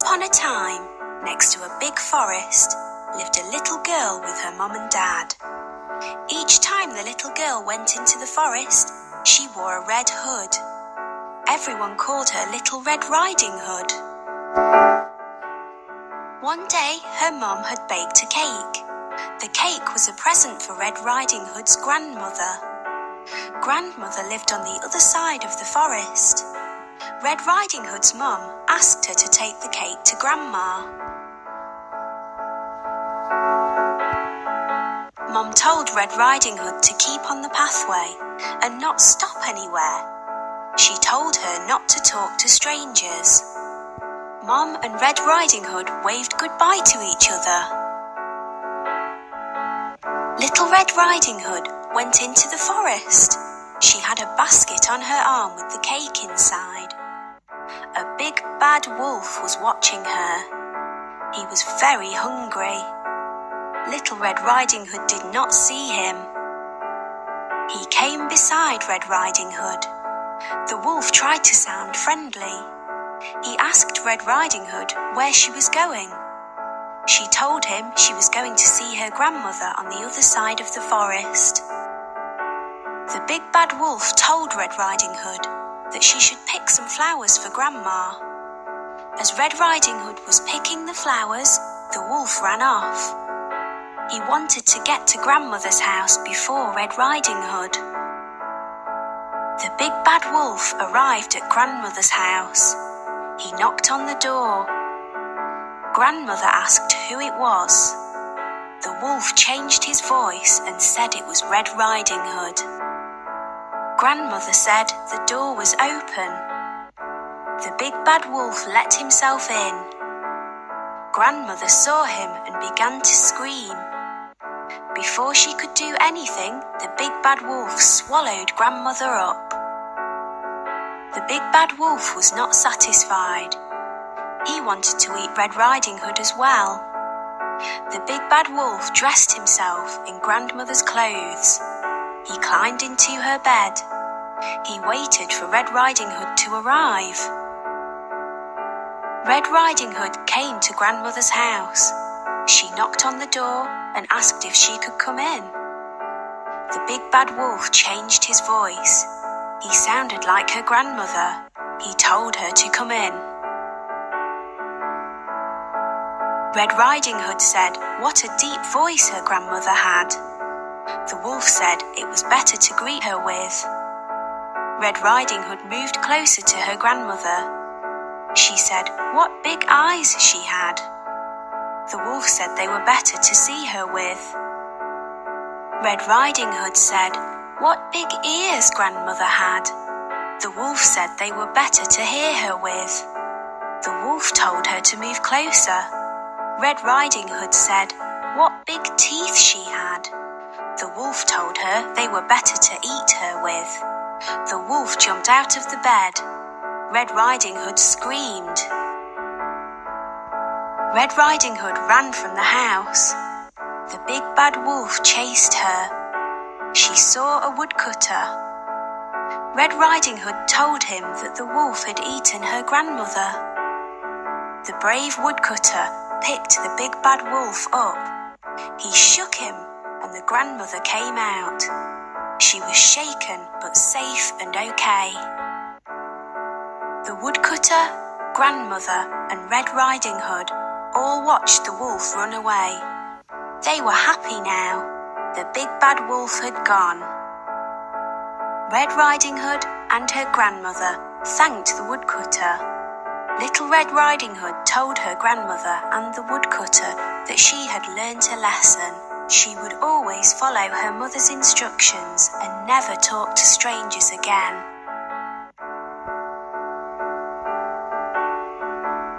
Upon a time, next to a big forest, lived a little girl with her mum and dad. Each time the little girl went into the forest, she wore a red hood. Everyone called her Little Red Riding Hood. One day, her mum had baked a cake. The cake was a present for Red Riding Hood's grandmother. Grandmother lived on the other side of the forest. Red Riding Hood's mum asked her to take the cake to Grandma. Mum told Red Riding Hood to keep on the pathway and not stop anywhere. She told her not to talk to strangers. Mum and Red Riding Hood waved goodbye to each other. Little Red Riding Hood went into the forest. She had a basket on her arm with the cake inside. A big bad wolf was watching her. He was very hungry. Little Red Riding Hood did not see him. He came beside Red Riding Hood. The wolf tried to sound friendly. He asked Red Riding Hood where she was going. She told him she was going to see her grandmother on the other side of the forest. The big bad wolf told Red Riding Hood that she should pick some flowers for Grandma. As Red Riding Hood was picking the flowers, the wolf ran off. He wanted to get to Grandmother's house before Red Riding Hood. The big bad wolf arrived at Grandmother's house. He knocked on the door. Grandmother asked who it was. The wolf changed his voice and said it was Red Riding Hood. Grandmother said the door was open. The big bad wolf let himself in. Grandmother saw him and began to scream. Before she could do anything, the big bad wolf swallowed Grandmother up. The big bad wolf was not satisfied. He wanted to eat Red Riding Hood as well. The big bad wolf dressed himself in Grandmother's clothes. He climbed into her bed. He waited for Red Riding Hood to arrive. Red Riding Hood came to Grandmother's house. She knocked on the door and asked if she could come in. The big bad wolf changed his voice. He sounded like her grandmother. He told her to come in. Red Riding Hood said what a deep voice her grandmother had. The wolf said it was better to greet her with. Red Riding Hood moved closer to her grandmother. She said what big eyes she had. The wolf said they were better to see her with. Red Riding Hood said what big ears grandmother had. The wolf said they were better to hear her with. The wolf told her to move closer. Red Riding Hood said what big teeth she had. The wolf told her they were better to eat her with. The wolf jumped out of the bed. Red Riding Hood screamed. Red Riding Hood ran from the house. The big bad wolf chased her. She saw a woodcutter. Red Riding Hood told him that the wolf had eaten her grandmother. The brave woodcutter picked the big bad wolf up. He shook him and the grandmother came out. She was shaken but safe and okay. The woodcutter, grandmother and Red Riding Hood all watched the wolf run away. They were happy now. The big bad wolf had gone. Red Riding Hood and her grandmother thanked the woodcutter. Little Red Riding Hood told her grandmother and the woodcutter that she had learnt a lesson. She would always follow her mother's instructions and never talk to strangers again.